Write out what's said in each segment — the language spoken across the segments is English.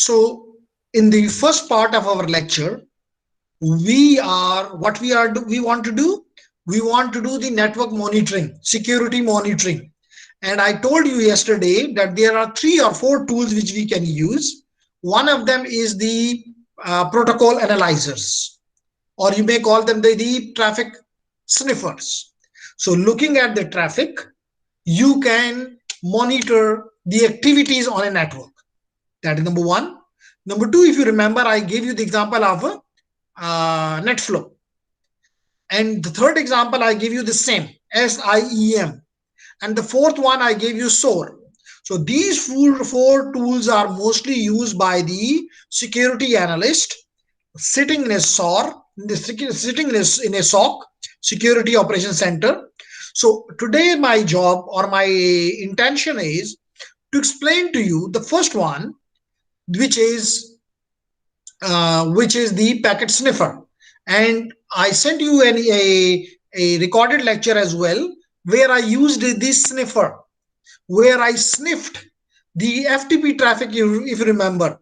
So in the first part of our lecture, we want to do, we want to do the network monitoring, security monitoring. And I told you yesterday that there are 3 or 4 tools which we can use. One of them is the protocol analyzers, or you may call them the traffic sniffers. So looking at the traffic, you can monitor the activities on a network. That is number one. Number two, if you remember, I gave you the example of NetFlow. And the third example, I give you the same, SIEM. And the fourth one, I gave you SOAR. So these four tools are mostly used by the security analyst sitting in a SOAR, sitting in a SOC, Security Operations Center. So today my job or my intention is to explain to you the first one, which is the packet sniffer. And I sent you a recorded lecture as well, where I used this sniffer, where I sniffed the FTP traffic, if you remember.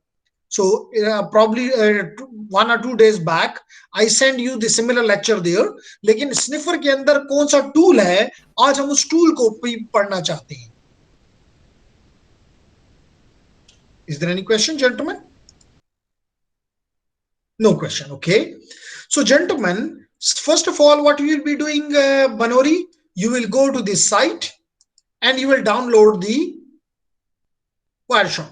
So probably 1 or 2 days back I sent you the similar lecture there. लेकिन sniffer के अंदर कौन सा tool है, आज हम उस tool को पढ़ना चाहते हैं. Is there any question, gentlemen? No question. Okay. So gentlemen, first of all, what you will be doing, Banori, you will go to this site and you will download the Wireshark.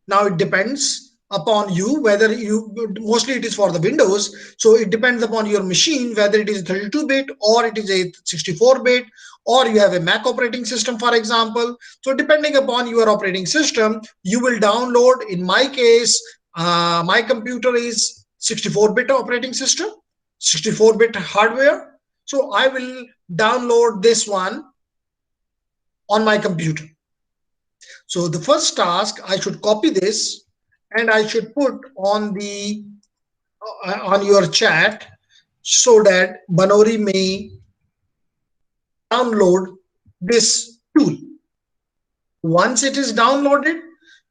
Now it depends upon you whether you, mostly it is for the Windows, so it depends upon your machine whether it is 32-bit or it is a 64-bit, or you have a Mac operating system, for example. So depending upon your operating system, you will download. In my case, my computer is 64-bit operating system, 64-bit hardware. So I will download this one on my computer. So the first task, I should copy this and I should put on the on your chat so that Banori may download this tool. Once it is downloaded,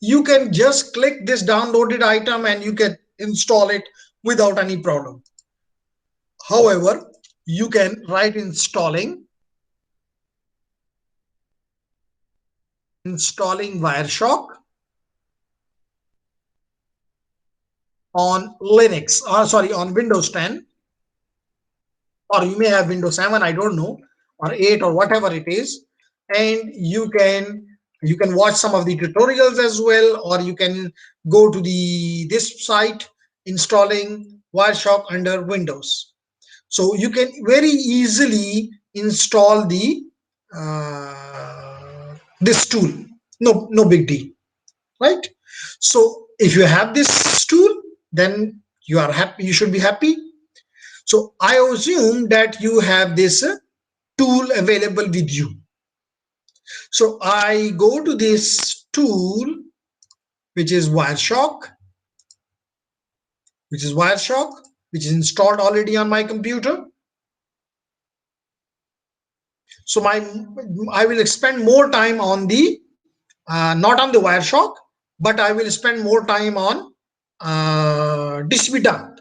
you can just click this downloaded item and you can install it without any problem. However, you can write installing Wireshark on Linux, on Windows 10, or you may have Windows 7, I don't know, or 8 or whatever it is, and you can watch some of the tutorials as well, or you can go to this site, installing Wireshark under Windows. So you can very easily install the this tool. No big deal, right? So if you have this tool, then you are happy, you should be happy. So I assume that you have this tool available with you. So I go to this tool, which is Wireshark, which is installed already on my computer. So I will spend more time on the not on the Wireshark, but I will spend more time on DCP-dump.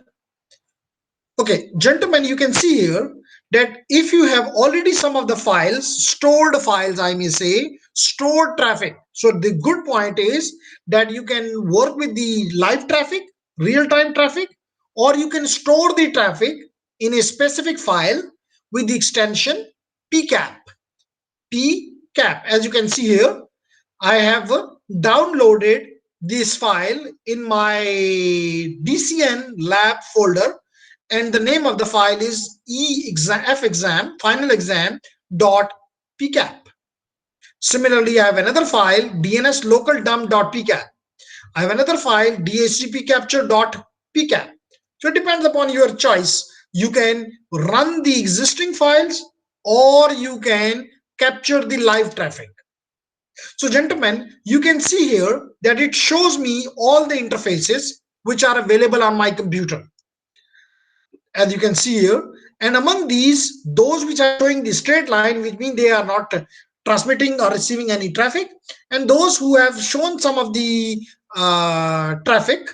Okay, gentlemen, you can see here that if you have already some of the files, stored files, I may say, stored traffic. So the good point is that you can work with the live traffic, real-time traffic, or you can store the traffic in a specific file with the extension PCAP. PCAP, as you can see here, I have downloaded this file in my DCN lab folder, and the name of the file is fexam final exam .pcap. Similarly, I have another file, dns local dump.pcap. I have another file, dhcp capture.pcap. So it depends upon your choice. You can run the existing files or you can capture the live traffic. So gentlemen, you can see here that it shows me all the interfaces which are available on my computer, as you can see here. And among these, those which are showing the straight line, which mean they are not transmitting or receiving any traffic, and those who have shown some of the traffic,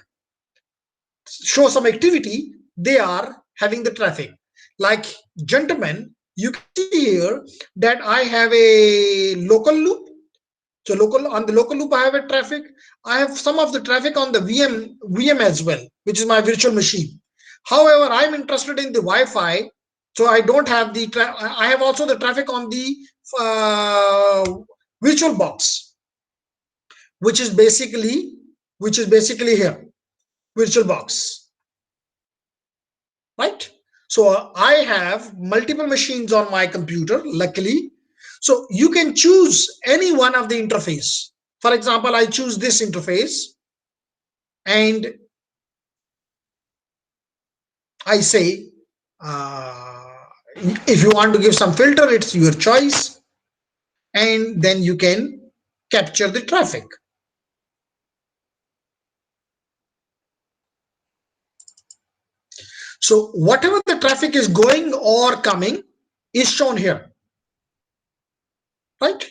show some activity, they are having the traffic. Like, gentlemen, you can see here that I have a local loop. So on the local loop I have a traffic. I have some of the traffic on the VM as well, which is my virtual machine. However, I'm interested in the Wi-Fi, so I don't have the I have also the traffic on the uh, virtual box, which is basically here, virtual box, right? So I have multiple machines on my computer, luckily. So you can choose any one of the interface. For example, I choose this interface and I say, if you want to give some filter, it's your choice, and then you can capture the traffic. So whatever the traffic is going or coming is shown here, right?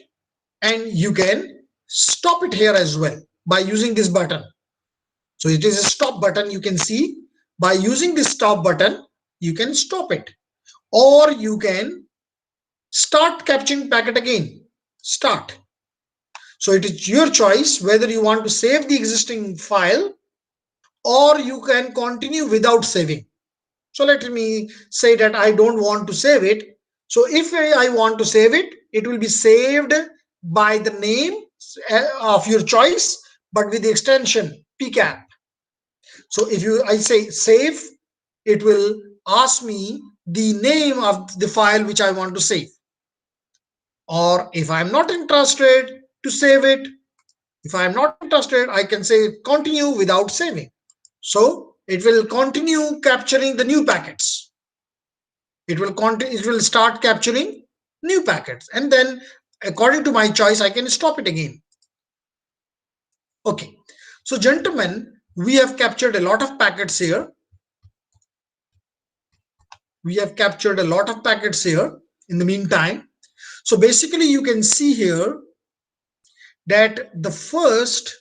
And you can stop it here as well by using this button. So it is a stop button. You can see by using this stop button, you can stop it, or you can start capturing packet again. Start. So it is your choice whether you want to save the existing file or you can continue without saving. So let me say that I don't want to save it. So if I want to save it, it will be saved by the name of your choice, but with the extension pcap. So if I say save, it will ask me the name of the file which I want to save. Or if I'm not interested to save it, if I'm not interested, I can say continue without saving. So it will continue capturing the new packets. It will start capturing new packets, and then according to my choice I can stop it again. Okay, so gentlemen, we have captured a lot of packets here. We have captured a lot of packets here in the meantime. So basically you can see here that the first,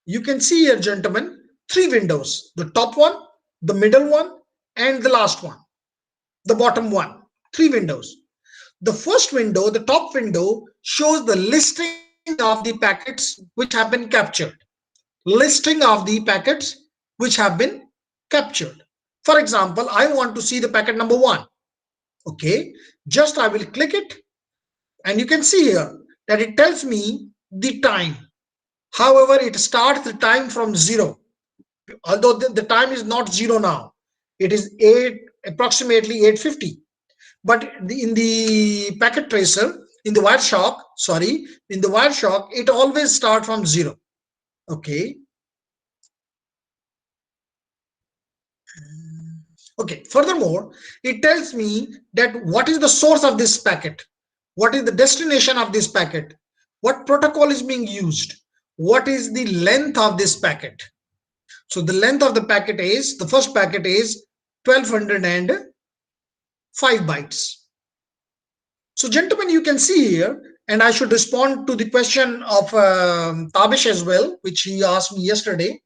you can see here, gentlemen, three windows: the top one, the middle one, and the last one, the bottom one. Three windows. The first window, the top window, shows the listing of the packets which have been captured. Listing of the packets which have been captured. For example, I want to see the packet number 1. Okay, just I will click it, and you can see here that it tells me the time. However, it starts the time from 0, although the time is not 0 now. It is approximately 8:50. But in the packet tracer, in the Wireshark, sorry, in the Wireshark, it always starts from 0. Okay. Okay. Furthermore, it tells me that what is the source of this packet, what is the destination of this packet, what protocol is being used, what is the length of this packet. So the length of the packet is, the first packet is 1205 bytes. So gentlemen, you can see here, and I should respond to the question of Tabish as well, which he asked me yesterday,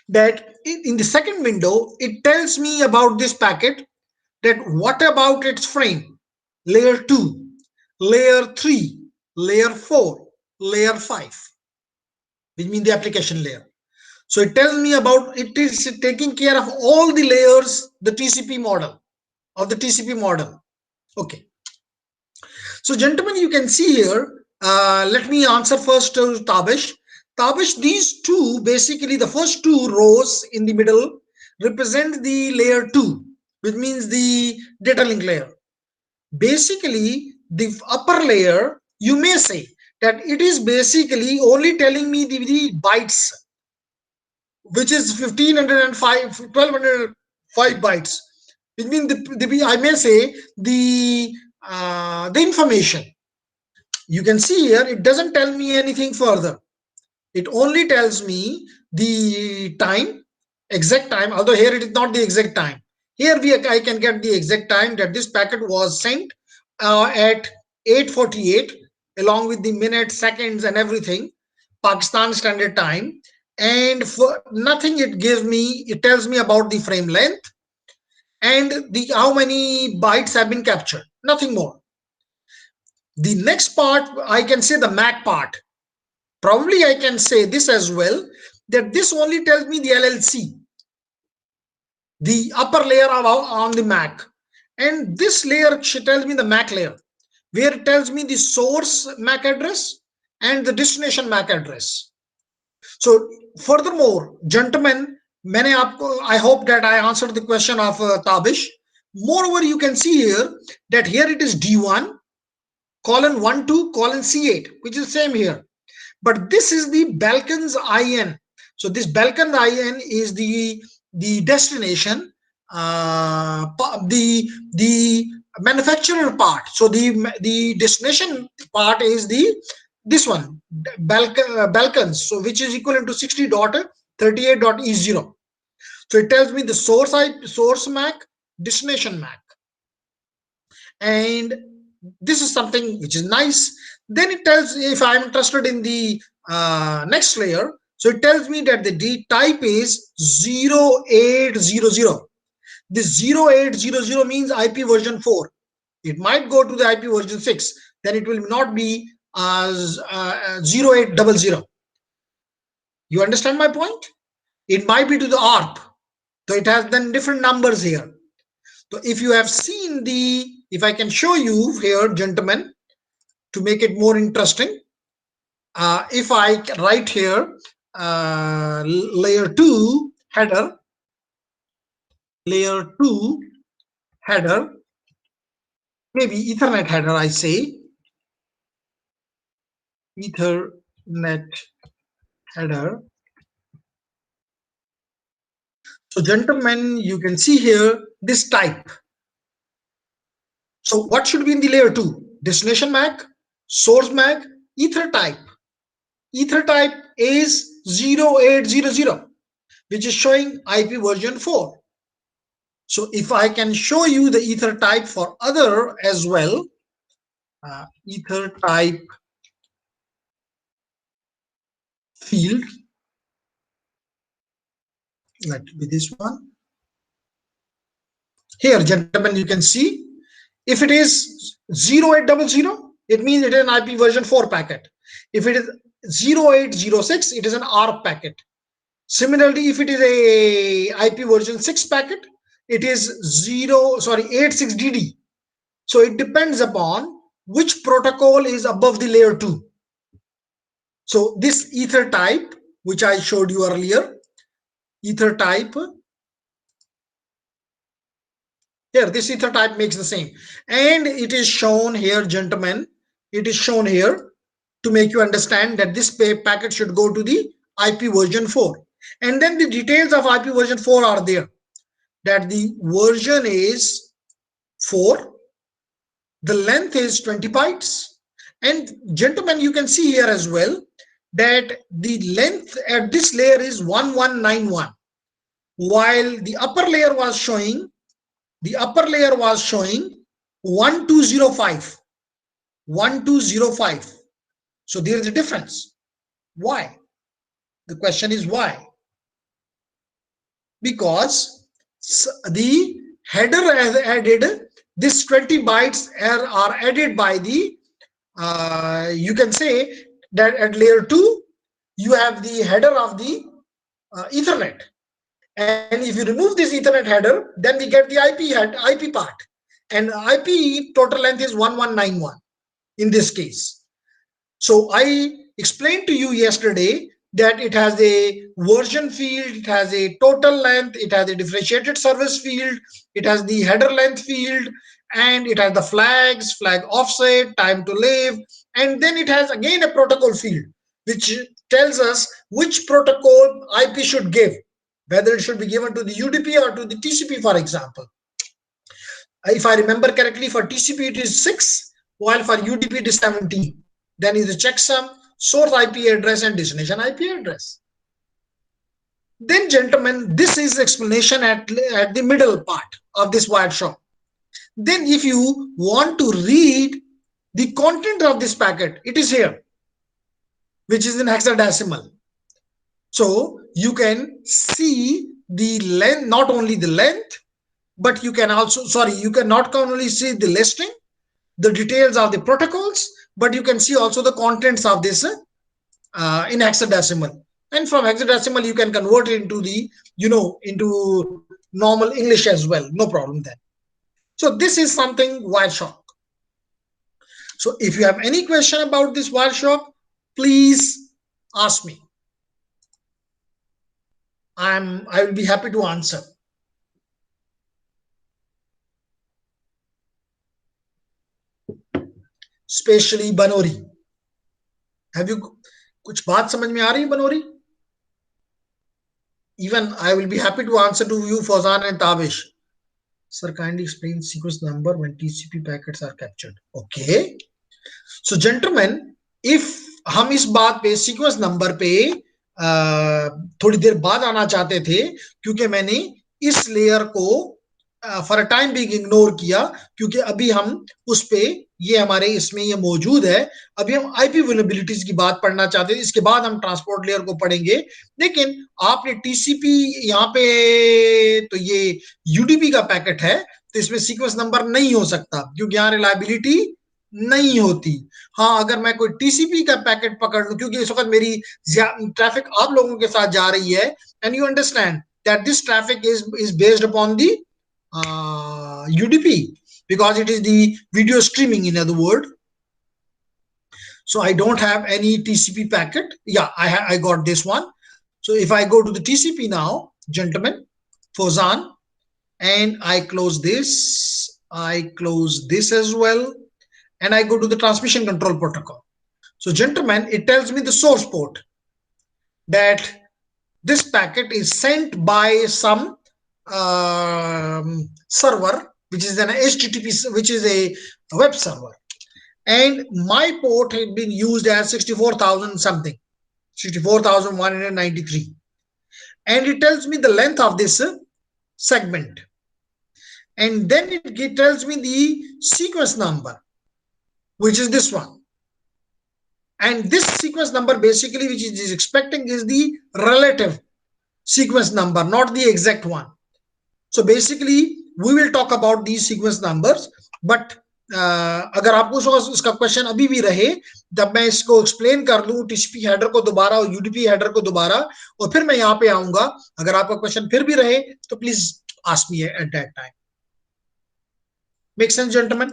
that in the second window, it tells me about this packet, that what about its frame, layer 2, layer 3, layer 4, layer 5, which means the application layer. So it tells me about, it is taking care of all the layers, the TCP model, of the TCP model. Okay. So gentlemen, you can see here, let me answer first to Tabish. Tabish, these two, basically the first two rows in the middle represent the layer 2, which means the data link layer. Basically, the upper layer, you may say that it is basically only telling me the bytes, which is 1205 bytes. Which means I may say the information. You can see here, it doesn't tell me anything further. It only tells me the time, exact time, although here it is not the exact time. Here I can get the exact time that this packet was sent at 8:48 along with the minutes, seconds and everything, Pakistan Standard Time. And for nothing, it gives me, it tells me about the frame length and the how many bytes have been captured, nothing more. The next part, I can say the MAC part. Probably I can say this as well, that this only tells me the LLC, the upper layer of on the MAC, and this layer tells me the MAC layer, where it tells me the source MAC address and the destination MAC address. So furthermore, gentlemen, I hope that I answered the question of Tabish. Moreover, you can see here that here it is D1 colon 12 colon C8, which is same here. But this is the Balkans IN. So this Balkan IN is the destination, the manufacturer part. So the destination part is the this one, Balkans, so which is equivalent to 60.38.E0. So it tells me the source MAC, destination MAC, and this is something which is nice. Then it tells, if I'm interested in the next layer, so it tells me that the D type is 0800. This 0800 means IP version 4. It might go to the IP version 6, then it will not be 0800. You understand my point? It might be to the ARP, so it has then different numbers here. So if you have seen the, if I can show you here, gentlemen, to make it more interesting, if I write here layer 2 header, layer 2 header, maybe Ethernet header, I say Ethernet header. So gentlemen, you can see here this type. So what should be in the layer 2? Destination MAC, source MAC, ether type. Ether type is 0800, which is showing IP version 4. So if I can show you the ether type for other as well, ether type field, let me this one. Here, gentlemen, you can see if it is 0800, it means it is an IP version 4 packet. If it is 0806, it is an ARP packet. Similarly, if it is a IP version 6 packet, it is 86DD. So it depends upon which protocol is above the layer 2. So this ether type, which I showed you earlier, ether type, here this ether type makes the same, and it is shown here, gentlemen, it is shown here to make you understand that this packet should go to the IP version 4. And then the details of IP version 4 are there, that the version is 4, the length is 20 bytes, and gentlemen, you can see here as well that the length at this layer is 1191, while the upper layer was showing 1205. So there is a difference. Why? The question is why? Because the header has added this 20 bytes are added by the you can say that at layer 2 you have the header of the Ethernet, and if you remove this Ethernet header, then we get the IP part, and IP total length is 1191 in this case. So I explained to you yesterday that it has a version field, it has a total length, it has a differentiated service field, it has the header length field, and it has the flags, flag offset, time to live, and then it has again a protocol field which tells us which protocol IP should give, whether it should be given to the UDP or to the TCP, for example. If I remember correctly, for TCP it is 6, while for UDP it is 17. Then is the checksum, source IP address and destination IP address. Then gentlemen, this is explanation at the middle part of this Wireshark. Then if you want to read the content of this packet, it is here, which is in hexadecimal. So you can see the length, not only the length, but you can also, sorry, you can not only see the listing, the details of the protocols, but you can see also the contents of this in hexadecimal. And from hexadecimal you can convert it into the, you know, into normal English as well, no problem then. So this is something Wireshark. So if you have any question about this Wireshark, please ask me. I will be happy to answer. Especially Banori. Have you कुछ बात समझ में आ रही है Banori? Even I will be happy to answer to you, Fawzan and Tavish. Sir, kindly explain sequence number when TCP packets are captured. Okay. So gentlemen, if हम इस बात पे सीक्वेंस नंबर पे थोड़ी देर बाद आना चाहते थे, क्योंकि मैंने इस लेयर को for a time being ignore किया, क्योंकि अभी हम उस पे, ये हमारे इसमें ये मौजूद है, अभी हम आईपी वल्नरेबिलिटीज की बात पढ़ना चाहते हैं, इसके बाद हम ट्रांसपोर्ट लेयर को पढ़ेंगे। लेकिन आपने टीसीपी यहाँ पे, तो ये यूडीपी का पैकेट है, तो इसमें सीक्वेंस नंबर नहीं हो सकता, क्योंकि यहाँ रिलायबिलिटी नहीं होती। हाँ, अगर मैं कोई टीसीपी का पैकेट पकड़ लूं, क्योंकि इस वक्त मेरी ट्रैफिक आप लोगों के साथ जा रही है, and you understand that this traffic is based upon the UDP, because it is the video streaming, in other word. So I don't have any TCP packet. Yeah, I got this one. So if I go to the TCP now, gentlemen, Fawzan, and I close this, I close this as well, and I go to the transmission control protocol. So gentlemen, it tells me the source port, that this packet is sent by some server, which is an HTTP, which is a web server, and my port had been used as 64,000 something, 64,193, and it tells me the length of this segment, and then it tells me the sequence number, which is this one. And this sequence number basically, which it is expecting, is the relative sequence number, not the exact one. So basically we will talk about these sequence numbers, but अगर आपको उसका question अभी भी रहे, तब मैं इसको explain कर लूं, टीसीपी हेडर को दोबारा और यूडीपी हेडर को दोबारा, और फिर मैं यहाँ पे आऊंगा। अगर आपका क्वेश्चन फिर भी रहे तो please ask me at that time. Make sense gentleman?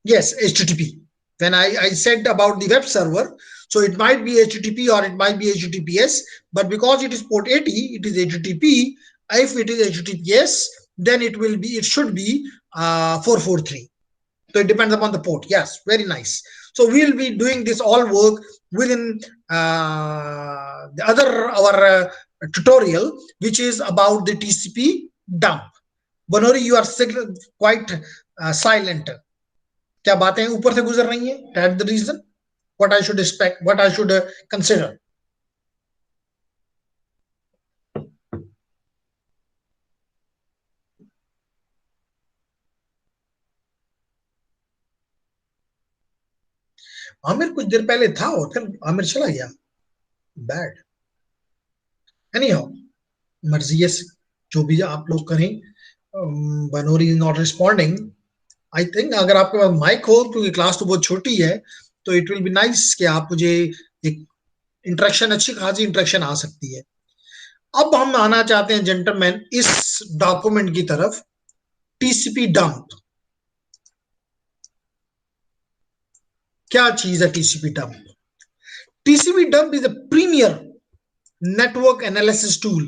Yes, HTTP. When I said about the web server, so it might be HTTP or it might be HTTPS, but because it is port 80, it is HTTP. If it is HTTPS, then it will be, it should be 443. So it depends upon the port. Yes, very nice. So we'll be doing this all work within the other our tutorial, which is about the TCP dump. Banori, you are quite silent. क्या बातें ऊपर से गुजर रही हैं? That's the reason. What I should expect, what I should consider. Aamir कुछ देर पहले था और फिर आमिर चला गया। बैड। Anyhow, मर्जी है, जो भी आप लोग करें। बनोरी is not responding. I think अगर आपके पास माइक हो, क्योंकि क्लास तो बहुत छोटी है, तो इट विल बी नाइस कि आप मुझे एक इंटरेक्शन, अच्छी खासी इंटरेक्शन आ सकती है। अब हम आना चाहते हैं जेंटलमैन इस डॉक्यूमेंट की तरफ, टीसीपी डंप। क्या चीज है TCP dump? TCP dump is a premier network analysis tool,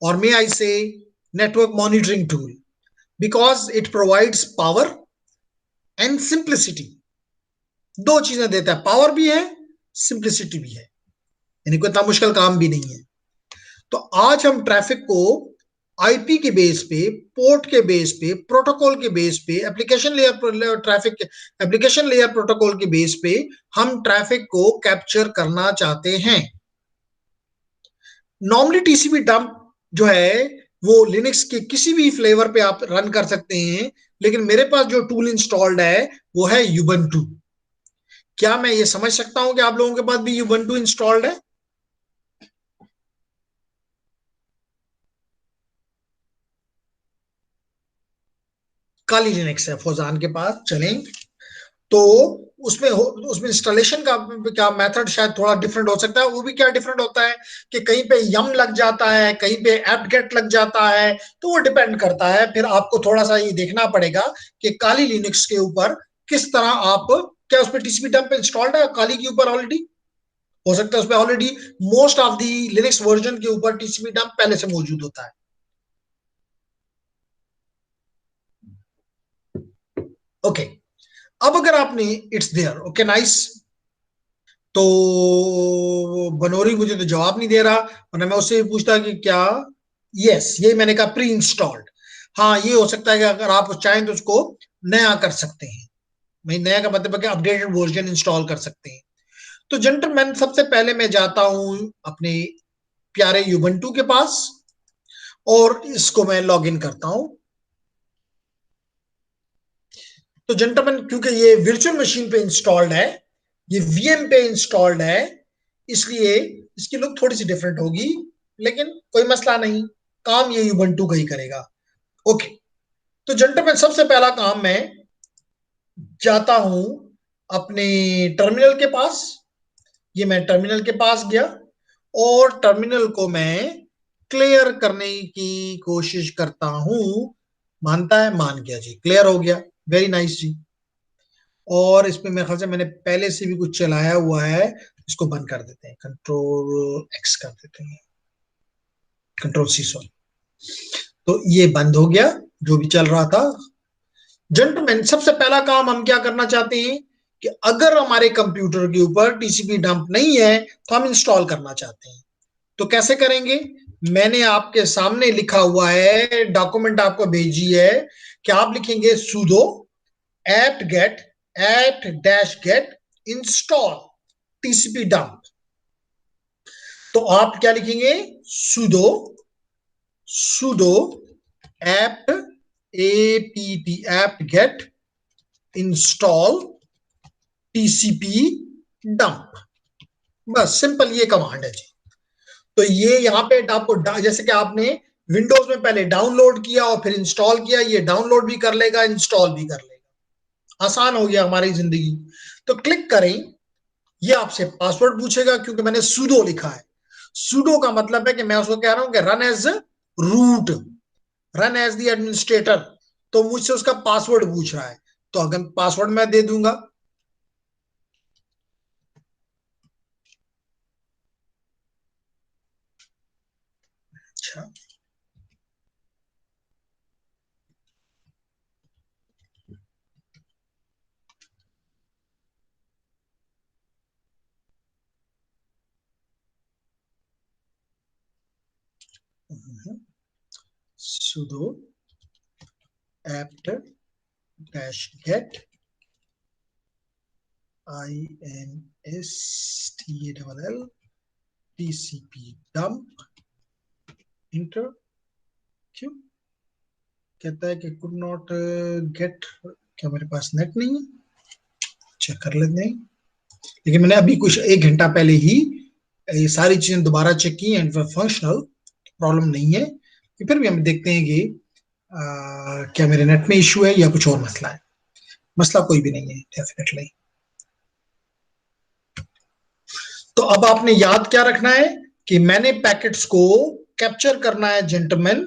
or may I say network monitoring tool, because it provides power and simplicity. दो चीजें देता है, पावर भी है, सिंप्लिसिटी भी है, यानी कोई इतना मुश्किल काम भी नहीं है। तो आज हम ट्रैफिक को आईपी के बेस पे, पोर्ट के बेस पे, प्रोटोकॉल के बेस पे, application layer traffic, application layer protocol के बेस पे हम ट्रैफिक को कैप्चर करना चाहते हैं। नॉर्मली टीसीपी डंप जो है वो लिनक्स के किसी भी फ्लेवर पे आप रन कर सकते हैं, लेकिन मेरे पास जो टूल इंस्टॉल्ड है वो है यूबंटू। क्या मैं ये समझ सकता हूं कि आप लोगों के पास भी यूबंटू इंस्टॉल्ड है? काली लिनक्स है फौजान के पास, चलें। तो उसमें इंस्टॉलेशन का क्या मेथड शायद थोड़ा डिफरेंट हो सकता है। वो भी क्या डिफरेंट होता है कि कहीं पे यम लग जाता है, कहीं पे एप्ट गेट लग जाता है। तो वो डिपेंड करता है, फिर आपको थोड़ा सा ये देखना पड़ेगा कि काली लिनक्स के ऊपर किस तरह आप, क्या उस पर टीसीपी डंप इंस्टॉल्ड है काली के ऊपर ऑलरेडी? हो सकता है उसमें already most of the Linux version के ऊपर टीसीपी डंप पहले से मौजूद होता है। ओके, अब अगर आपने इट्स देयर, ओके नाइस। तो बनोरी मुझे तो जवाब नहीं दे रहा, वरना मैं उससे भी पूछता कि क्या। यस, ये मैंने कहा प्री इंस्टॉल्ड। हाँ, ये हो सकता है कि अगर आप चाहें तो उसको नया कर सकते हैं। मैं नया का मतलब है कि अपडेटेड वर्जन इंस्टॉल कर सकते हैं। तो जेंटलमैन, सबसे पहले मैं जाता हूं अपने प्यारे यूबंटू के पास और इसको मैं लॉग इन करता हूं। तो जेंटलमैन, क्योंकि ये वर्चुअल मशीन पे इंस्टॉल्ड है, ये वीएम पे इंस्टॉल्ड है, इसलिए इसकी लुक थोड़ी सी डिफरेंट होगी, लेकिन कोई मसला नहीं, काम ये यूबंटू का ही करेगा। ओके, तो जेंटलमैन सबसे पहला काम मैं जाता हूं अपने टर्मिनल के पास। ये मैं टर्मिनल के पास गया और टर्मिनल को मैं क्लियर करने की कोशिश करता हूं। मानता है? मान गया जी, क्लियर हो गया। वेरी नाइस जी। और इसमें मेरे ख्याल से मैंने पहले से भी कुछ चलाया हुआ है, इसको बंद कर देते हैं, कंट्रोल एक्स कर देते हैं, कंट्रोल सी सॉरी। तो ये बंद हो गया जो भी चल रहा था। जेंटलमैन, सबसे पहला काम हम क्या करना चाहते हैं कि अगर हमारे कंप्यूटर के ऊपर टीसीपी डंप नहीं है तो हम इंस्टॉल करना चाहते हैं। तो कैसे करेंगे? मैंने आपके सामने लिखा हुआ है, डॉक्यूमेंट आपको भेजी है कि आप लिखेंगे sudo apt get apt dash get install TCP dump. तो आप क्या लिखेंगे? sudo sudo apt apt get install TCP dump. बस सिंपल ये कमांड है जी। तो ये यहाँ पे आपको जैसे कि आपने विंडोज में पहले डाउनलोड किया और फिर इंस्टॉल किया, ये डाउनलोड भी कर लेगा, इंस्टॉल भी कर लेगा। आसान हो गया हमारी जिंदगी। तो क्लिक करें। ये आपसे पासवर्ड पूछेगा क्योंकि मैंने सुडो लिखा है। सुडो का मतलब है कि मैं उसको कह रहा हूं कि run as root, run as the administrator. तो मुझसे उसका पासवर्ड पूछ रहा है, तो अगर पासवर्ड मैं दे दूंगा। अच्छा, sudo apt dash get install tcp dump inter. क्यों कहता है कि कुड नॉट गेट? क्या मेरे पास नेट नहीं है? चेक कर लेते हैं। लेकिन मैंने अभी कुछ 1 घंटा पहले ही ये सारी चीजें दोबारा चेक की एंड फंक्शनल, प्रॉब्लम नहीं है। फिर भी हम देखते हैं कि क्या मेरे नेट में इशू है या कुछ और मसला है। मसला कोई भी नहीं है डेफिनेटली। तो अब आपने याद क्या रखना है कि मैंने पैकेट्स को कैप्चर करना है gentleman,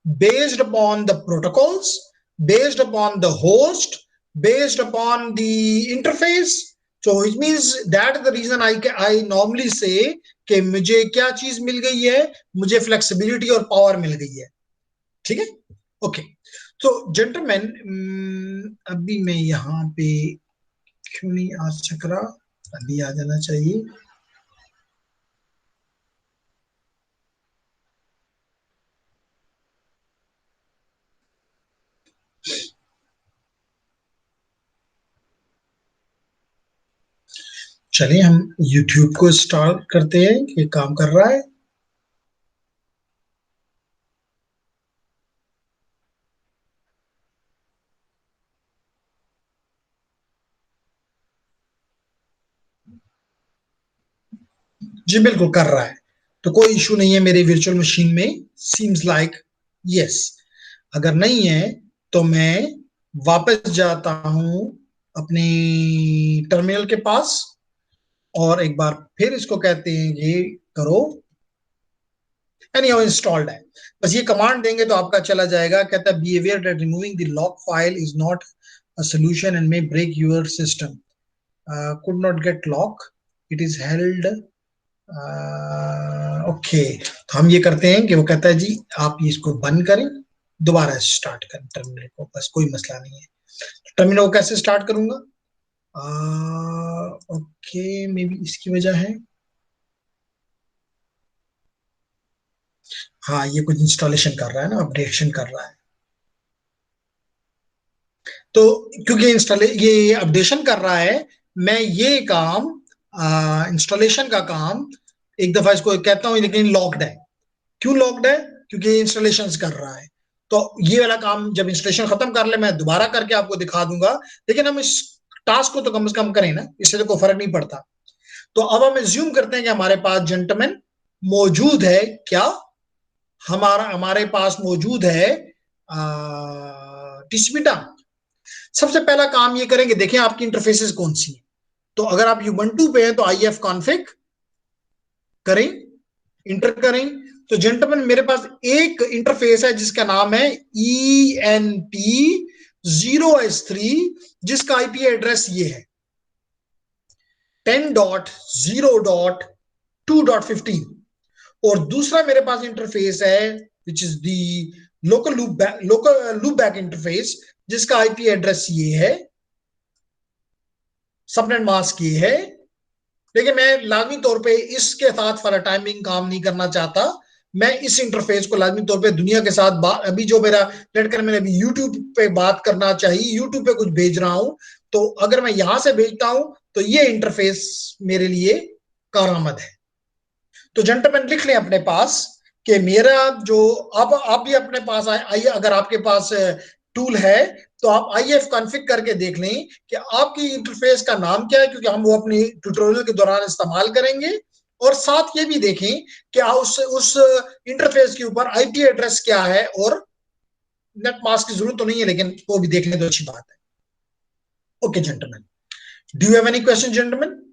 based upon the protocols, based upon the host, based upon the interface. so which means that is the reason I normally say कि मुझे क्या चीज मिल गई है, मुझे फ्लेक्सिबिलिटी और पावर मिल गई है। ठीक है, ओके। तो जेंटलमैन, अभी मैं यहाँ पे क्यों नहीं आ सक रहा? अभी आ जाना चाहिए। चलिए हम YouTube को स्टार्ट करते हैं, ये काम कर रहा है। जी बिल्कुल कर रहा है, तो कोई इशू नहीं है मेरी वर्चुअल मशीन में, सीम्स लाइक यस। अगर नहीं है तो मैं वापस जाता हूं अपनी टर्मिनल के पास और एक बार फिर इसको कहते हैं ये करो, एनी हाउ इंस्टॉल्ड है। बस ये कमांड देंगे तो आपका चला जाएगा। कहता है be aware that removing the lock file is not a solution and may break your system, could not get lock, it is held. Okay, तो हम ये करते हैं कि वो कहता है जी आप इसको बंद करें, दोबारा स्टार्ट करें टर्मिनल को, बस कोई मसला नहीं है। टर्मिनल को कैसे स्टार्ट करूंगा? ओके, मे बी इसकी वजह है। हाँ, ये कुछ इंस्टॉलेशन कर रहा है ना, अपडेशन कर रहा है। तो क्योंकि इंस्टॉले ये अपडेशन कर रहा है, मैं ये काम इंस्टॉलेशन का काम एक दफा इसको कहता हूँ, लेकिन लॉक्ड है। क्यों लॉक्ड है? क्योंकि इंस्टॉलेशन कर रहा है। तो ये वाला काम जब इंस्टॉलेशन खत्म कर ले मैं दोबारा करके आपको दिखा दूंगा, लेकिन हम इस टास्क को तो कम से कम करें ना, इससे तो कोई फर्क नहीं पड़ता। तो अब हम एज्यूम करते हैं कि हमारे पास जेंटलमैन मौजूद है। क्या हमारे पास मौजूद है टीसीपी डाउन? सबसे पहला काम ये करेंगे, देखें आपकी इंटरफेसेस कौन सी है। तो अगर आप यूबंटू पे हैं तो आई एफ कॉन्फिग करें, इंटर करें। तो जेंटलमैन मेरे पास एक इंटरफेस है जिसका नाम है ENP0S3, जिसका आईपी एड्रेस ये है 10.0.2.15। और दूसरा मेरे पास इंटरफेस है which is the local loop back interface, जिसका आईपी एड्रेस ये है, सबनेट मास्क ये है। लेकिन मैं लाजमी तौर पे इसके साथ फॉर टाइमिंग काम नहीं करना चाहता। मैं इस इंटरफेस को लाजमी तौर पे दुनिया के साथ अभी जो मेरा लेटकर मैंने अभी यूट्यूब पे बात करना चाहिए, यूट्यूब पे कुछ भेज रहा हूं, तो अगर मैं यहां से भेजता हूं तो ये इंटरफेस मेरे लिए कारआमद है। तो जेंटलमैन लिख लें अपने पास कि मेरा जो, अब आप भी अपने पास आइए, अगर आपके पास टूल है तो आप IF कॉन्फ़िग करके देख लें कि आपकी इंटरफेस का नाम क्या है, क्योंकि हम वो अपनी ट्यूटोरियल के दौरान इस्तेमाल करेंगे। और साथ ये भी देखें कि उस इंटरफेस के ऊपर IP एड्रेस क्या है, और नेट मास्क की जरूरत तो नहीं है, लेकिन वो भी देख लें तो अच्छी बात है। Okay gentleman, do you have any question gentleman?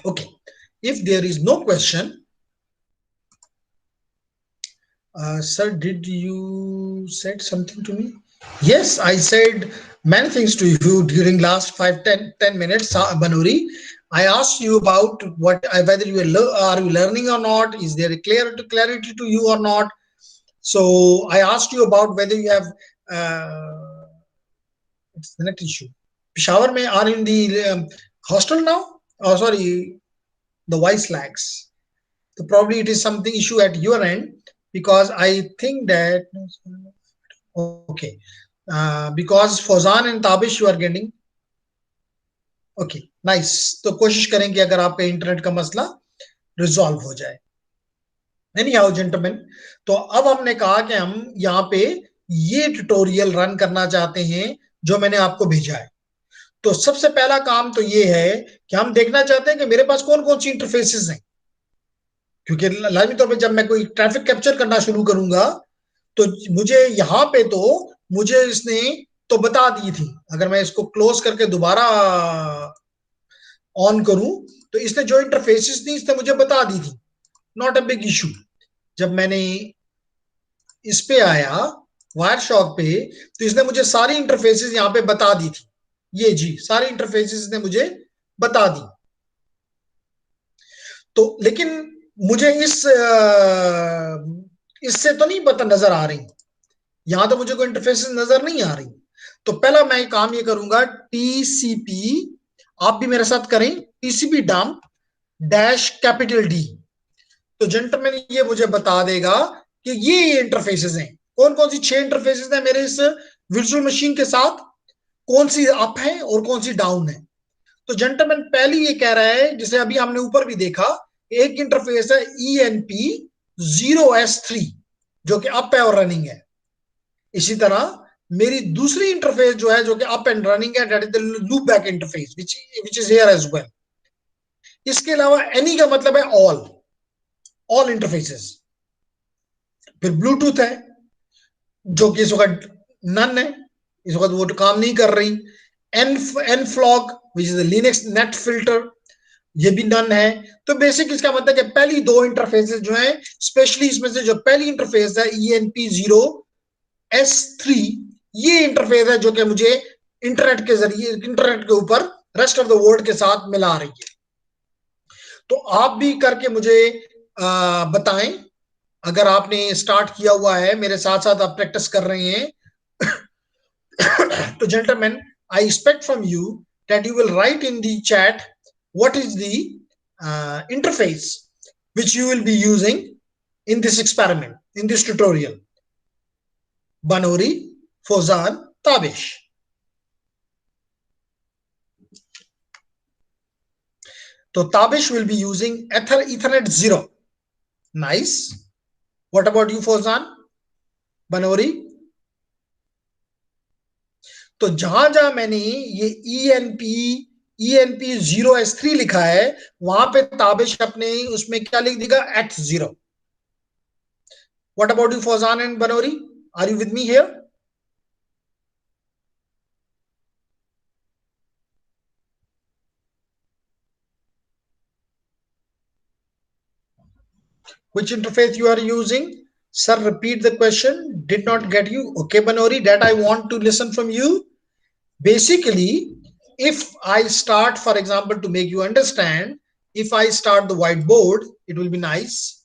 Okay, if there is no question, sir, did you said something to me? Yes, I said many things to you during last 5, 10 minutes, Banuri. I asked you about whether are you learning or not. Is there a clarity to you or not? So I asked you about whether you have. It's the next issue. Peshawar mein are in the hostel now. Oh, sorry, the voice lags. So probably it is something issue at your end, because I think that okay, because Fozan and Tabish you are getting okay, nice. तो कोशिश करें कि अगर आपका internet का मसला resolve हो जाए। एनी हाउ जेंटलमैन, तो अब हमने कहा कि हम यहाँ पे ये ट्यूटोरियल रन करना चाहते हैं जो मैंने आपको भेजा है। तो सबसे पहला काम तो ये है कि हम देखना चाहते हैं कि मेरे पास कौन कौन सी इंटरफेसेस हैं, क्योंकि लाजमी तौर पे जब मैं कोई ट्रैफिक कैप्चर करना शुरू करूंगा तो मुझे यहाँ पे तो मुझे इसने तो बता दी थी। अगर मैं इसको क्लोज करके दोबारा ऑन करूं तो इसने जो इंटरफेसेस थी इसने मुझे बता दी थी, नॉट अ बिग इशू। जब मैंने इस पे आया वायर शॉक पे तो इसने मुझे सारी इंटरफेसेस यहाँ पे बता दी थी। ये जी सारी इंटरफेसेस ने मुझे बता दी। तो लेकिन मुझे इससे तो नहीं पता नजर आ रही, यहां तो मुझे कोई इंटरफेस नजर नहीं आ रही। तो पहला मैं काम ये करूंगा, TCP, आप भी मेरे साथ करें, TCP dump dash capital D। तो जेंटलमैन ये मुझे बता देगा कि ये इंटरफेसेस हैं। कौन कौन सी 6 इंटरफेसेस हैं मेरे इस वर्चुअल मशीन के साथ, कौन सी अप है और कौन सी डाउन है। तो जेंटलमैन पहली ये कह रहा है, जिसे अभी हमने ऊपर भी देखा, एक इंटरफेस है ENP0S3 जो कि अप है और रनिंग है। इसी तरह मेरी दूसरी इंटरफेस जो है जो कि अप एंड रनिंग है, that is the loop back interface which is here as well. इसके अलावा एनी का मतलब है ऑल इंटरफेसेस। फिर ब्लूटूथ है जो कि इस वक्त नन है, इस वक्त वो काम नहीं कर रही। N N flog which is Linux net filter, ये भी नन है। तो बेसिक इसका मतलब है पहली दो इंटरफेसेस जो है, स्पेशली इसमें से जो पहली इंटरफेस है ENP0S3, ये इंटरफेस है जो कि मुझे इंटरनेट के जरिए, इंटरनेट के ऊपर रेस्ट ऑफ द वर्ल्ड के साथ मिला रही है। तो आप भी करके मुझे बताएं, अगर आपने स्टार्ट किया हुआ है, मेरे साथ साथ आप प्रैक्टिस कर रहे हैं। तो gentlemen, I expect from you that you will write in the chat what is the interface which you will be using in this experiment, in this tutorial. Banori, Fozan, Tabish. So Tabish will be using Ethernet 0. Nice. What about you, Fozan? Banori? तो जहां जहां मैंने ये ENP0S3 लिखा है, वहां पे ताबिश अपने उसमें क्या लिख देगा? H0. What about you, Fawzan and Banori? Are you with me here? Which interface you are using? Sir, repeat the question. Did not get you. Okay, Banori, that I want to listen from you. Basically, if I start, for example, to make you understand, if I start the whiteboard, it will be nice.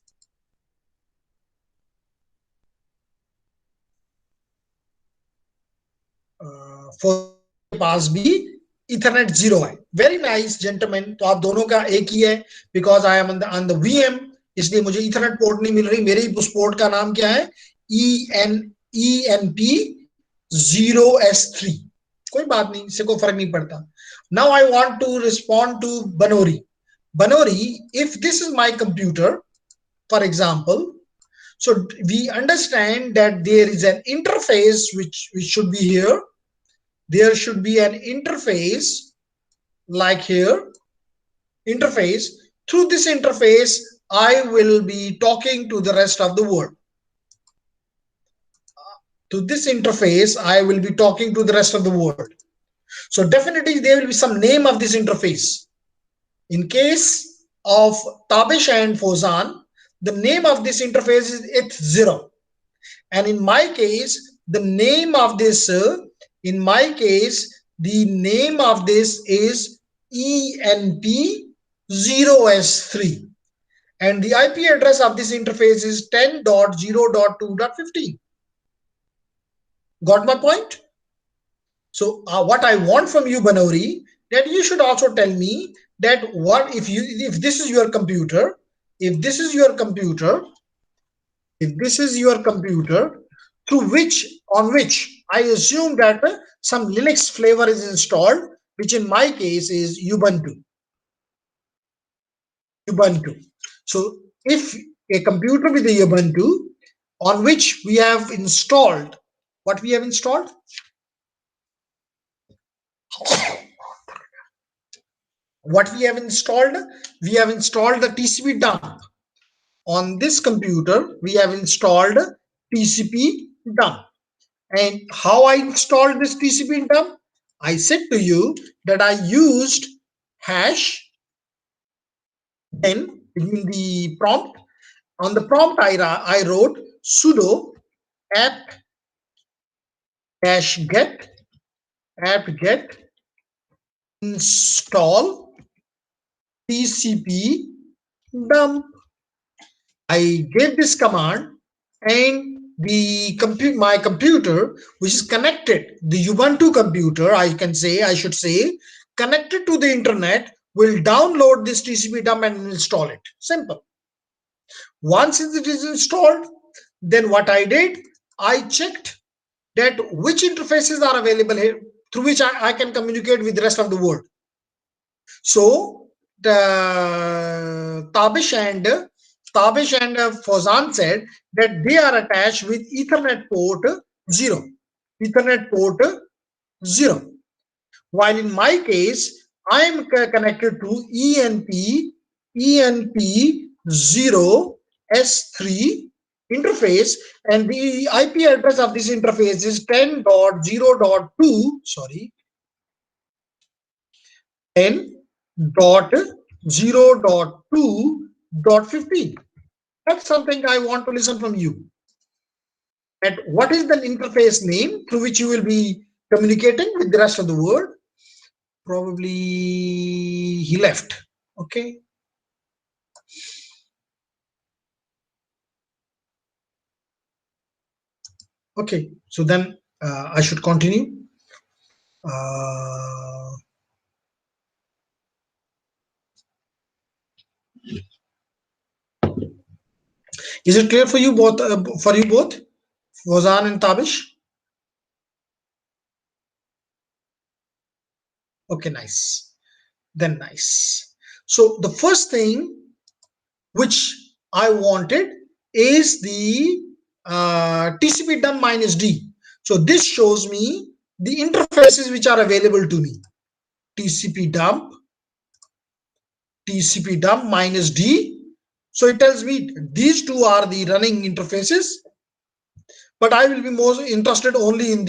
For पास भी Ethernet 0 है. Very nice, gentlemen. तो आप दोनों का एक ही है, because I am on the VM, इसलिए मुझे Ethernet पोर्ट नहीं मिल रही। मेरे उस पोर्ट का नाम क्या है? ENP0S3. कोई बात नहीं, इससे कोई फर्क नहीं पड़ता। Now I want to respond to Banori. Banori, if this is my computer, for example, so we understand that there is an interface which should be here. There should be an interface like here, interface. Through this interface, I will be talking to the rest of the world. To this interface, I will be talking to the rest of the world. So definitely there will be some name of this interface. In case of Tabish and Fozan, the name of this interface is ETH0. And in my case, the name of this, the name of this is ENP0S3. And the IP address of this interface is 10.0.2.15. Got my point? So what I want from you, Banori, that you should also tell me that what if this is your computer, if this is your computer, through which, on which I assume that some Linux flavor is installed, which in my case is Ubuntu. So if a computer with a Ubuntu on which we have installed, what we have installed? What we have installed? We have installed the TCP dump. On this computer, we have installed TCP dump. And how I installed this TCP dump? I said to you that I used hash. Then in the prompt, on the prompt I wrote sudo apt-get install TCP dump. I gave this command, and my computer, which is connected, the Ubuntu computer, I should say, connected to the internet, will download this TCP dump and install it. Simple. Once it is installed, then what I did, I checked that which interfaces are available here through which I can communicate with the rest of the world. So the Tabish and Fawzan said that they are attached with Ethernet port 0. Ethernet port 0. While in my case, I am connected to ENP0S3 interface, and the IP address of this interface is 10.0.2, sorry, 10.0.2.15. That's something I want to listen from you. And what is the interface name through which you will be communicating with the rest of the world? Probably he left. Okay. Okay. So then I should continue. Uh, is it clear for you both? Fawzan and Tabish? Okay, nice. Then nice. So the first thing which I wanted is the TCP dump minus D. So this shows me the interfaces which are available to me. TCP dump minus D. So it tells me these two are the running interfaces, but I will be most interested only in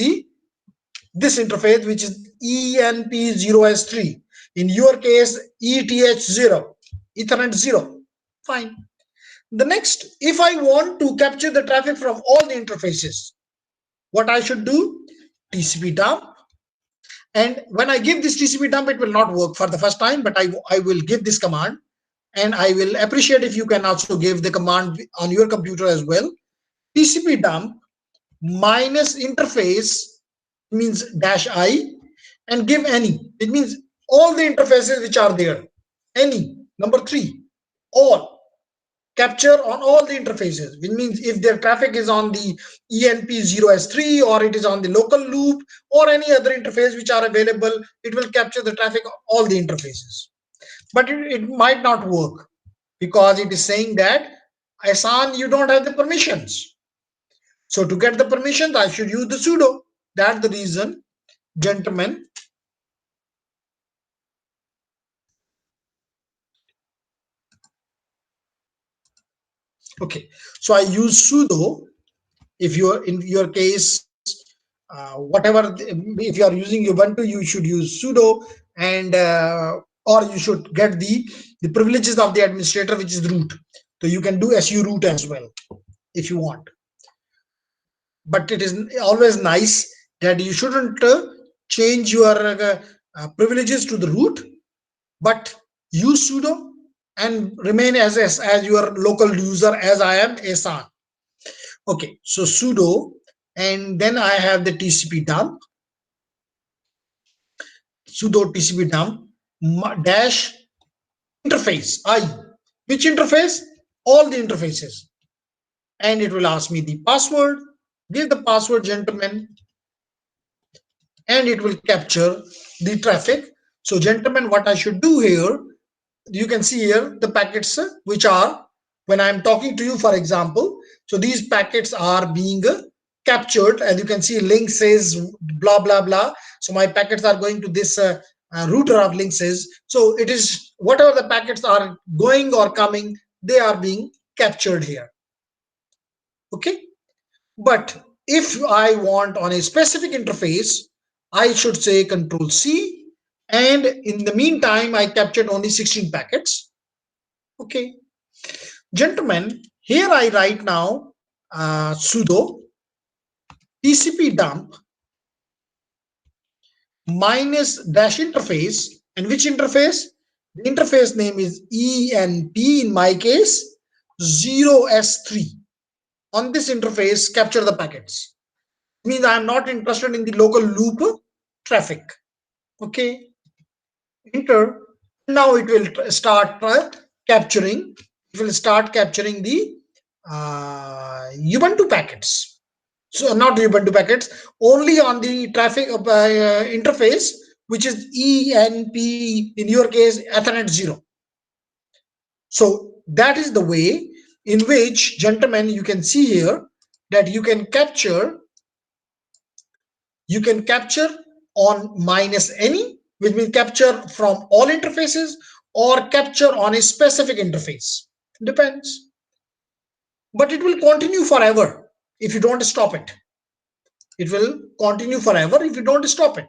this interface, which is ENP0S3. In your case, ETH0, Ethernet 0. Fine. The next, if I want to capture the traffic from all the interfaces, what I should do? TCP dump. And when I give this TCP dump, it will not work for the first time, but I will give this command, and I will appreciate if you can also give the command on your computer as well. TCP dump minus interface means -i, and give any. It means all the interfaces which are there. Any. Number 3, all. Capture on all the interfaces, which means if their traffic is on the ENP0S3 or it is on the local loop or any other interface which are available, it will capture the traffic on all the interfaces. But it might not work because it is saying that, Ihsan, you don't have the permissions. So to get the permissions, I should use the sudo. That's the reason, gentlemen. Okay, so I use sudo. If you're in your case, whatever, if you are using Ubuntu, you should use sudo, and or you should get the privileges of the administrator, which is root. So you can do su root as well if you want. But it is always nice that you shouldn't change your privileges to the root, but use sudo and remain as your local user, as I am Ihsan. Okay, so sudo, and then I have the TCP dump, sudo TCP dump dash interface I. Which interface? All the interfaces. And it will ask me the password. Give the password, gentlemen, and it will capture the traffic. So, gentlemen, what I should do here, you can see here the packets which are, when I'm talking to you, for example, so these packets are being captured. As you can see, link says blah blah blah. So my packets are going to this router of link says. So it is whatever the packets are going or coming, they are being captured here. Okay, but if I want on a specific interface, I should say Control C, and in the meantime I captured only 16 packets. Okay, gentlemen, here I write now sudo TCP dump minus dash interface, and which interface? The interface name is ENP, in my case 0S3. On this interface, capture the packets. It means I am not interested in the local loop traffic. Okay, enter. Now it will start capturing. It will start capturing the Ubuntu packets. So not Ubuntu packets, only on the traffic interface, which is ENP, in your case Ethernet 0. So that is the way in which, gentlemen, you can see here that you can capture You can capture on minus any, which means capture from all interfaces, or capture on a specific interface. Depends. But it will continue forever if you don't stop it. It will continue forever if you don't stop it.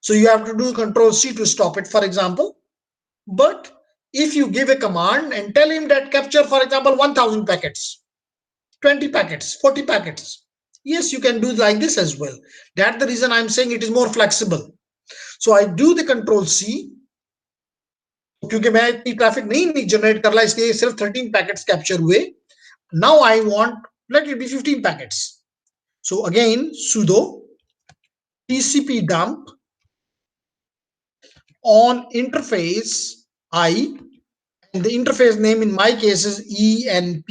So you have to do Control C to stop it, for example. But if you give a command and tell him that capture, for example, 1000 packets, 20 packets, 40 packets, yes, you can do like this as well. That's the reason I'm saying it is more flexible. So I do the Control C, क्योंकि मैं इतनी traffic नहीं generate कर रहा, इसलिए सिर्फ 13 packets capture हुए. Now I want, let it be 15 packets. So again, sudo tcp dump on interface I, and the interface name in my case is enp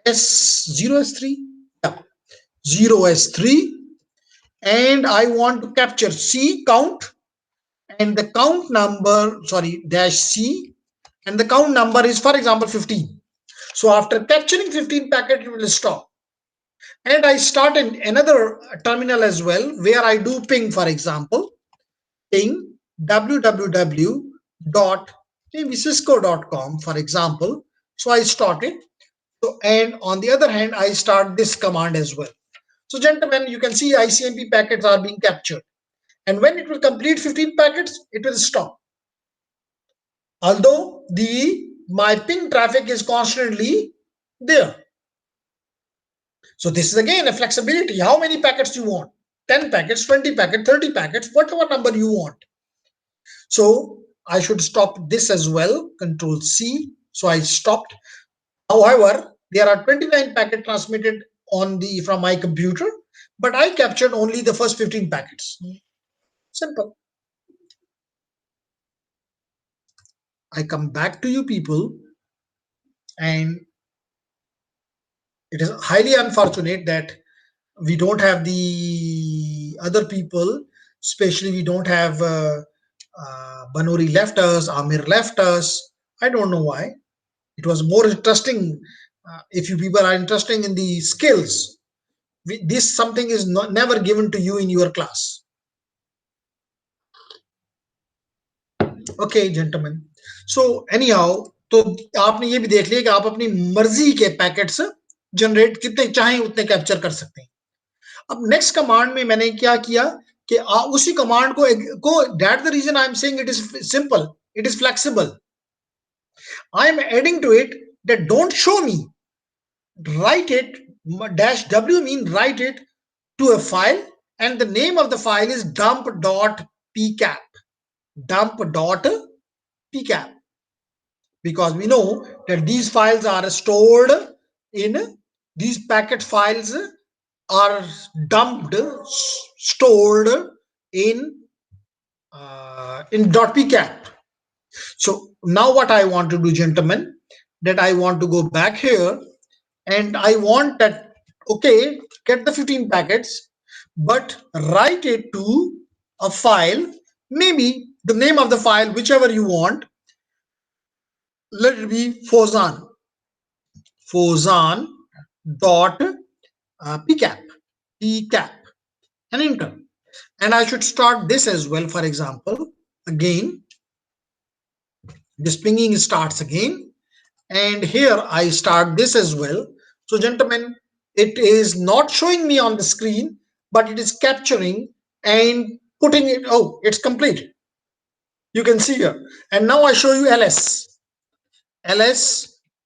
s0s3, yeah, 0s3, and I want to capture C count, and the count number, sorry, dash C, and the count number is, for example, 15. So after capturing 15 packet, it will stop. And I start in another terminal as well, where I do ping, for example, ping www dot maybe cisco.com, for example. So I start it. So, and on the other hand, I start this command as well. So gentlemen, you can see ICMP packets are being captured. And when it will complete 15 packets, it will stop. Although my ping traffic is constantly there. So this is again a flexibility. How many packets you want? 10 packets, 20 packets, 30 packets, whatever number you want. So I should stop this as well. Control C. So I stopped. However, there are 29 packets transmitted from my computer, but I captured only the first 15 packets. Simple. I come back to you people, and it is highly unfortunate that we don't have the other people, especially we don't have Banuri left us, Amir left us. I don't know why. It was more interesting. If you people are interested in the skills, this something is never given to you in your class. Okay, gentlemen. So anyhow, तो आपने ये भी देख लिया कि आप अपनी मर्जी के पैकेट्स जनरेट कितने चाहें उतने कैप्चर कर सकते हैं. अब नेक्स्ट कमांड में मैंने क्या किया कि उसी कमांड को that the reason I am saying it is simple, it is flexible. I am adding to it that don't show me, write it, dash w mean write it to a file, and the name of the file is dump.pcap, dump.pcap, because we know that these files are stored in, these packet files are dumped, stored in .pcap. So now what I want to do, gentlemen, that I want to go back here, and I want that, okay, get the 15 packets, but write it to a file, maybe the name of the file, whichever you want. Let it be Fozan dot pcap, and enter. And I should start this as well. For example, again, this pinging starts again, and here I start this as well. So gentlemen, it is not showing me on the screen, but it is capturing and putting it. Oh, it's complete. You can see here. And now I show you ls.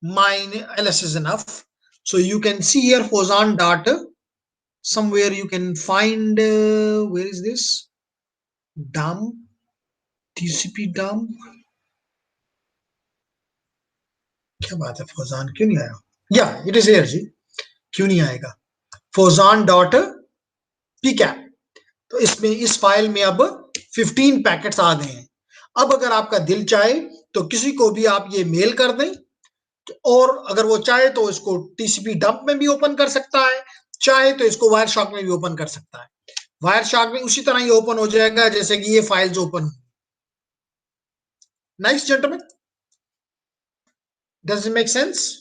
Mine ls is enough. So you can see here Fozan data. Somewhere you can find where is this dump, tcp dump. क्या बात है, फौजान क्यों नहीं आया? Yeah, it is here जी. क्यों नहीं आएगा? Fozan dot pcap. तो इसमें इस फाइल में अब 15 पैकेट्स आ गए हैं. अब अगर आपका दिल चाहे तो किसी को भी आप ये मेल कर दें, और अगर वो चाहे तो इसको टीसीपी डंप में भी ओपन कर सकता है, चाहे तो इसको वायर शॉक में भी ओपन कर सकता है. वायर शॉक में उसी तरह ही ओपन हो जाएगा जैसे कि ये files open. Nice gentleman, does it make sense?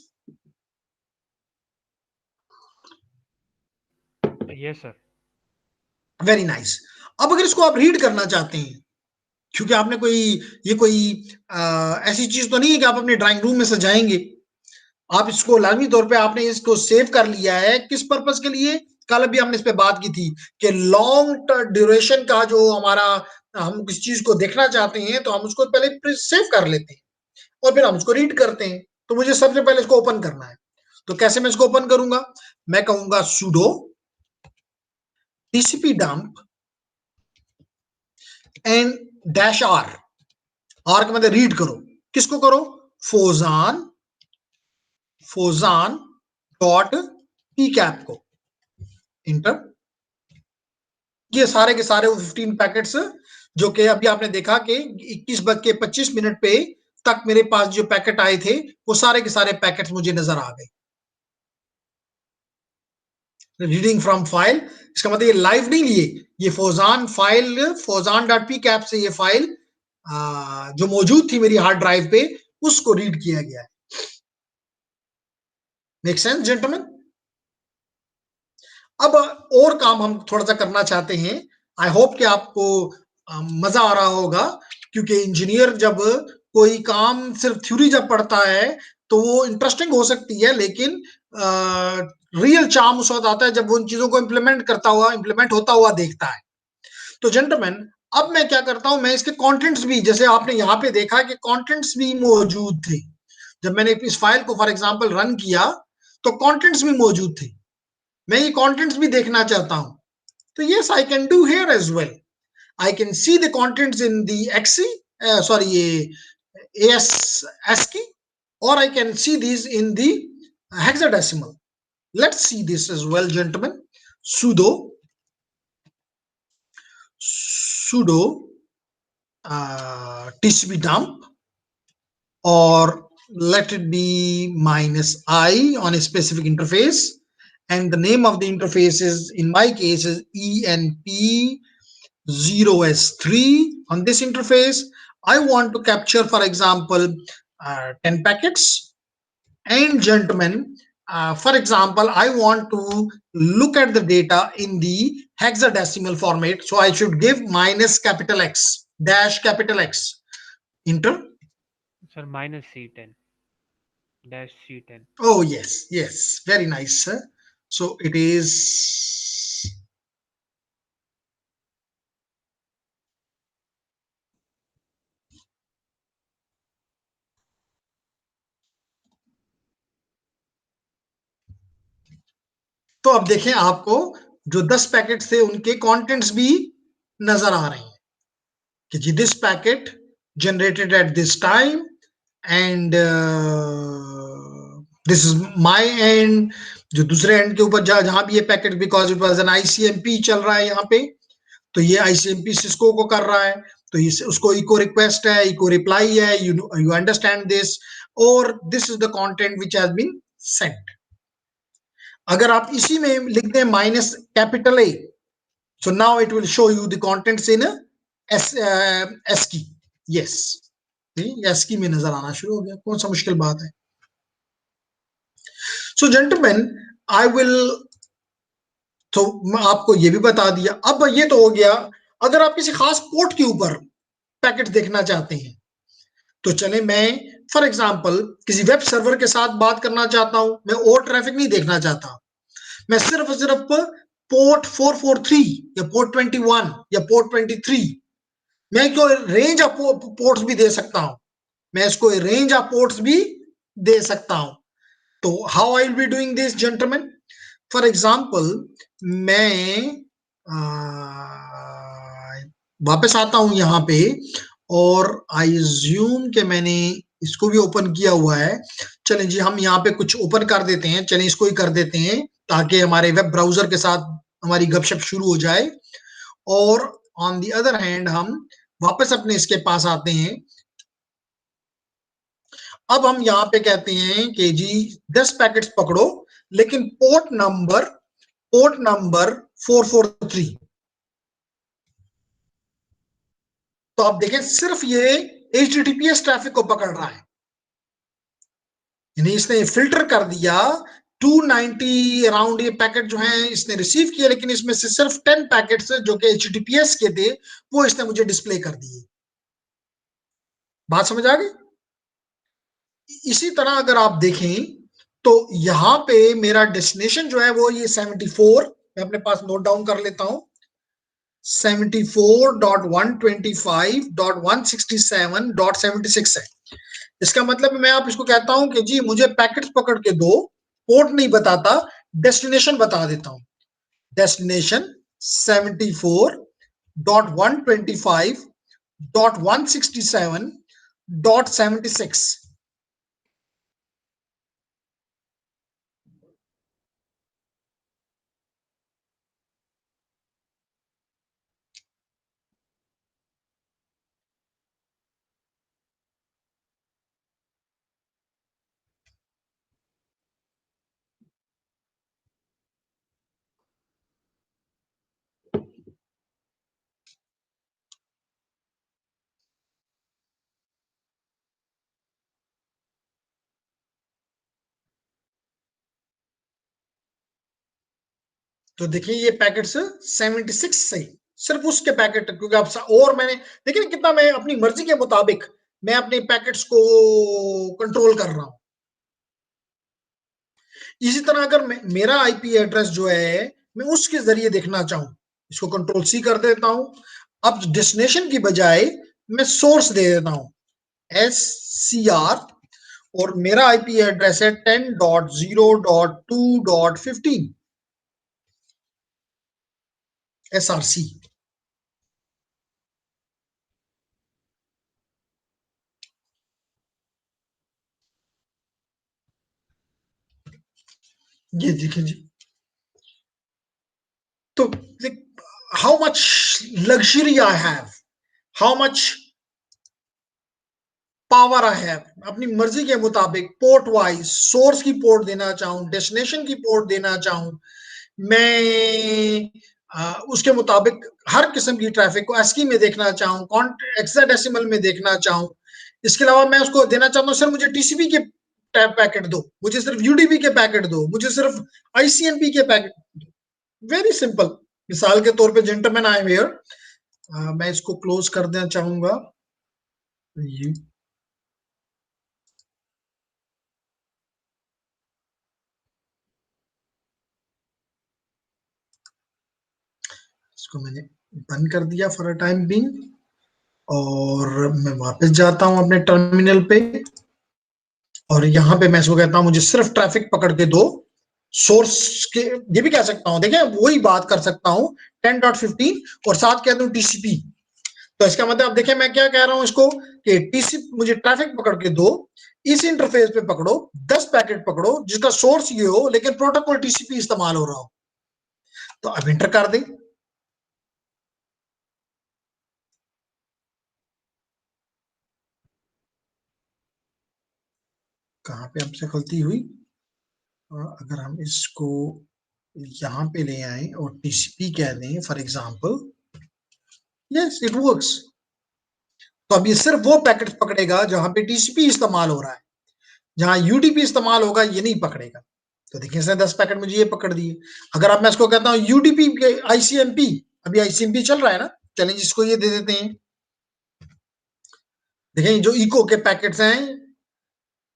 Yes, sir. Very nice. अब अगर इसको आप रीड करना चाहते हैं, क्योंकि आपने कोई ऐसी चीज तो नहीं है कि आप अपने ड्राइंग रूम में सजाएंगे, आप इसको लाजमी तौर पे आपने इसको सेव कर लिया है। किस पर्पस के लिए? कल भी हमने इस पे बात की थी कि लॉन्ग ड्यूरेशन का जो हमारा, हम किसी चीज को देखना चाहते हैं तो हम उसको पहले सेव कर लेते हैं और फिर हम उसको रीड करते हैं। तो मुझे सबसे पहले इसको ओपन करना है। तो कैसे मैं इसको ओपन करूंगा? मैं कहूंगा sudo tcp dump and dash R. R का मतलब रीड करो। किसको करो? फोजान फोजान डॉट पी कैप को। इंटर। ये सारे के सारे 15 पैकेट्स जो कि अभी आपने देखा कि 21:25 पे तक मेरे पास जो पैकेट आए थे वो सारे के सारे पैकेट्स मुझे नजर आ गए। रीडिंग फ्रॉम फाइल, इसका मतलब ये लाइव नहीं लिए, ये Fauzan file, Fauzan dot P cap से ये फाइल जो मौजूद थी मेरी हार्ड ड्राइव पे उसको रीड किया गया है। Make sense gentleman? अब और काम हम थोड़ा सा करना चाहते हैं। आई होप कि आपको मजा आ रहा होगा, क्योंकि इंजीनियर जब कोई काम सिर्फ थ्योरी जब पढ़ता है तो वो इंटरेस्टिंग हो सकती है, लेकिन रियल चार्म उस वक्त आता है जब वो उन चीजों को इम्प्लीमेंट होता हुआ देखता है। तो जेंटलमैन, अब मैं क्या करता हूं, मैं इसके कंटेंट्स भी, जैसे आपने यहाँ पे देखा कि कंटेंट्स भी मौजूद थे। जब मैंने इस फाइल को फॉर एग्जांपल रन किया तो कंटेंट्स भी मौजूद थे। मैं ये कंटेंट्स भी देखना चाहता हूं, तो yes I can do here as well. I can see the contents in the ASCII, sorry ये ASCII, or I can see these in the hexadecimal. Let's see this as well, gentlemen. sudo sudo tcp dump, or let it be -i on a specific interface, and the name of the interface is, in my case, is ENP0S3. On this interface I want to capture, for example, 10 packets. And gentlemen, for example, I want to look at the data in the hexadecimal format, so I should give -X dash X. Enter. Sir, -C10 dash C10. Oh yes, very nice, sir. So it is, तो अब देखें, आपको जो 10 packet थे उनके contents भी नजर आ रहे हैं कि जी this packet generated at this time, and this is my end. जो दूसरे एंड के ऊपर जहां भी ये packet, because it was an ICMP चल रहा है यहाँ पे, तो ये ICMP सिस्को को कर रहा है, तो ये उसको इको रिक्वेस्ट है, इको रिप्लाई है, यू अंडरस्टैंड दिस, और this is the content which has been sent. अगर आप इसी में लिख दें -A, so now it will show you the contents in ASCII. yes, ASCII में नजर आना शुरू हो गया। कौन सा मुश्किल बात है? सो जेंटलमैन, आई विल, तो मैं आपको ये भी बता दिया। अब ये तो हो गया, अगर आप किसी खास पोर्ट के ऊपर पैकेट देखना चाहते हैं तो चले, मैं फॉर एग्जांपल किसी वेब सर्वर के साथ बात करना चाहता हूं, मैं और ट्रैफिक नहीं देखना चाहता, मैं सिर्फ पोर्ट 443 या पोर्ट 21 या पोर्ट 23, मैं इसको रेंज ऑफ पोर्ट्स भी दे सकता हूं, मैं इसको रेंज ऑफ पोर्ट्स भी दे सकता हूं। तो how I will be doing this gentleman? For example, मैं वापस आता हूं यहां पे, और आई ज्यूम कि मैंने इसको भी ओपन किया हुआ है। चलें जी, हम यहाँ पे कुछ ओपन कर देते हैं, चलें इसको ही कर देते हैं ताकि हमारे वेब ब्राउजर के साथ हमारी गपशप शुरू हो जाए। और ऑन दी अदर हैंड हम वापस अपने इसके पास आते हैं। अब हम यहाँ पे कहते हैं कि जी 10 पैकेट्स पकड़ो, लेकिन पोर्ट नंबर 443। तो आप देखें, सिर्फ ये HTTPS ट्रैफिक को पकड़ रहा है, यानी इसने फिल्टर कर दिया 290 अराउंड ये पैकेट जो है इसने रिसीव किए, लेकिन इसमें से सिर्फ 10 पैकेट्स जो कि HTTPS के थे वो इसने मुझे डिस्प्ले कर दिए। बात समझ आ गई? इसी तरह अगर आप देखें तो यहां पे मेरा डेस्टिनेशन जो है वो ये 74, मैं अपने पास नोट डाउन कर लेता हूं, 74.125.167.76 है। इसका मतलब मैं आप इसको कहता हूं कि जी मुझे पैकेट्स पकड़ के दो, पोर्ट नहीं बताता, डेस्टिनेशन बता देता हूं। डेस्टिनेशन 74.125.167.76। तो देखिए ये पैकेट्स 76 से सिर्फ उसके पैकेट, क्योंकि आप और मैंने देखिए कितना मैं अपनी मर्जी के मुताबिक मैं अपने पैकेट्स को कंट्रोल कर रहा हूं। इसी तरह अगर मेरा आईपी एड्रेस जो है मैं उसके जरिए देखना चाहूं, इसको कंट्रोल सी कर देता हूं। अब डेस्टिनेशन की बजाय मैं सोर्स दे देता हूं SCR, और मेरा आईपी एड्रेस है 10.0.2.15 SRC। ये देखिए जी, तो how much luxury I have, how much power I have, अपनी मर्जी के मुताबिक पोर्ट वाइज सोर्स की पोर्ट देना चाहूं, डेस्टिनेशन की पोर्ट देना चाहूं, मैं उसके मुताबिक हर किस्म की ट्रैफिक को ASCII में देखना चाहूं, हेक्साडेसिमल में देखना चाहूं। इसके अलावा मैं उसको देना चाहता हूं सर मुझे TCP के पैकेट दो, मुझे सिर्फ UDP के पैकेट दो, मुझे सिर्फ ICMP के पैकेट दो। Very simple. मिसाल के तौर पे जेंटलमैन आई एम हियर, मैं इसको क्लोज कर देना चाहूंगा। इसको मैंने बंद कर दिया फॉर अ टाइम बीइंग, और मैं वापस जाता हूं अपने टर्मिनल पे, और यहां पे मैं इसको कहता हूं मुझे सिर्फ ट्रैफिक पकड़ के दो सोर्स के। ये भी कह सकता हूं, देखिए वही बात कर सकता हूं 10.15 और साथ कह दूं TCP। तो इसका मतलब देखिए मैं क्या कह रहा हूं इसको कि TCP मुझे ट्रैफिक पकड़ के दो, इस इंटरफेस पे पकड़ो, 10 पैकेट पकड़ो जिसका सोर्स ये हो लेकिन प्रोटोकॉल TCP इस्तेमाल हो रहा हो। तो अब इंटर कर दें। कहां पे हमसे गलती हुई? अगर हम इसको यहां पे ले आए और TCP कह दें for example, yes it works. तो अब ये सिर्फ वो पैकेट पकड़ेगा जहां पे TCP इस्तेमाल हो रहा है, जहां UDP इस्तेमाल होगा ये नहीं पकड़ेगा। तो देखिए इसने 10 पैकेट मुझे ये पकड़ दिए। अगर अब मैं इसको कहता हूँ UDP के ICMP, अभी ICMP चल रहा है ना, चलें इसको ये दे देते हैं। देखिए जो इको के पैकेट्स हैं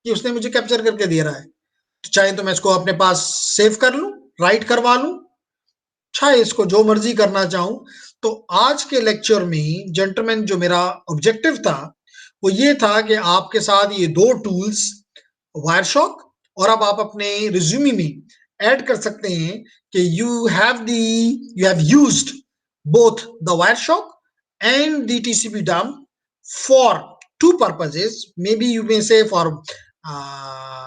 ये उसने मुझे कैप्चर करके दे रहा है। तो चाहे तो मैं इसको अपने पास सेव कर लूं, राइट करवा लूं, चाहे इसको जो मर्जी करना चाहूं। तो आज के लेक्चर में जेंटलमैन जो मेरा ऑब्जेक्टिव था वो ये था कि आपके साथ ये दो टूल्स वायरशॉक, और अब आप अपने रिज्यूमे में ऐड कर सकते हैं कि you have used both the Wireshark and the TCP dump for two purposes. Maybe you may say for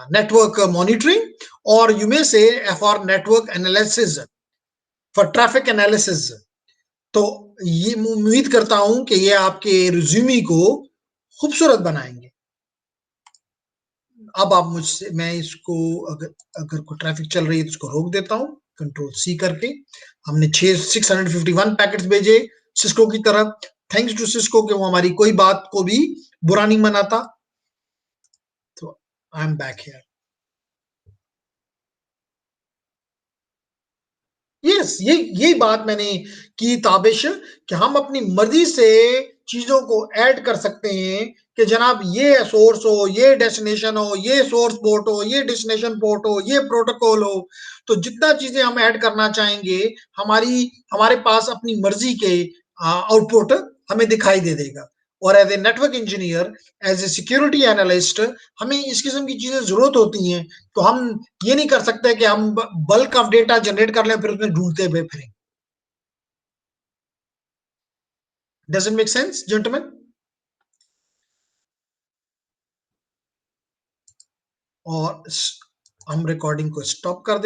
network monitoring, or you may say for network analysis, for traffic analysis. तो ये उम्मीद करता हूं कि ये आपके रिज्यूमे को खूबसूरत बनाएंगे। अब आप मुझसे, मैं इसको अगर अगर कोई ट्रैफिक चल रही है तो इसको रोक देता हूं कंट्रोल C करके। हमने 651 पैकेट्स भेजे सिस्को की तरफ। थैंक्स टू सिस्को कि वो हमारी कोई बात को भी बुरा नहीं मनाता। तो I am back here. Yes, यही बात मैंने की ताबिश कि हम अपनी मर्जी से चीजों को ऐड कर सकते हैं कि जनाब ये सोर्स हो, ये डेस्टिनेशन हो, ये सोर्स पोर्ट हो, ये डेस्टिनेशन पोर्ट हो, ये प्रोटोकॉल हो। तो जितना चीजें हम ऐड करना चाहेंगे, हमारे पास अपनी मर्जी के आउटपुट हमें दिखाई दे देगा। और as a network engineer, as a security analyst, हमें इस किस्म की चीजें जरूरत होती हैं। तो हम ये नहीं कर सकते कि हम बल्क ऑफ डेटा जनरेट कर लें फिर उसमें ढूंढते हुए फिरें। Doesn't make sense gentleman? और हम रिकॉर्डिंग को स्टॉप कर देते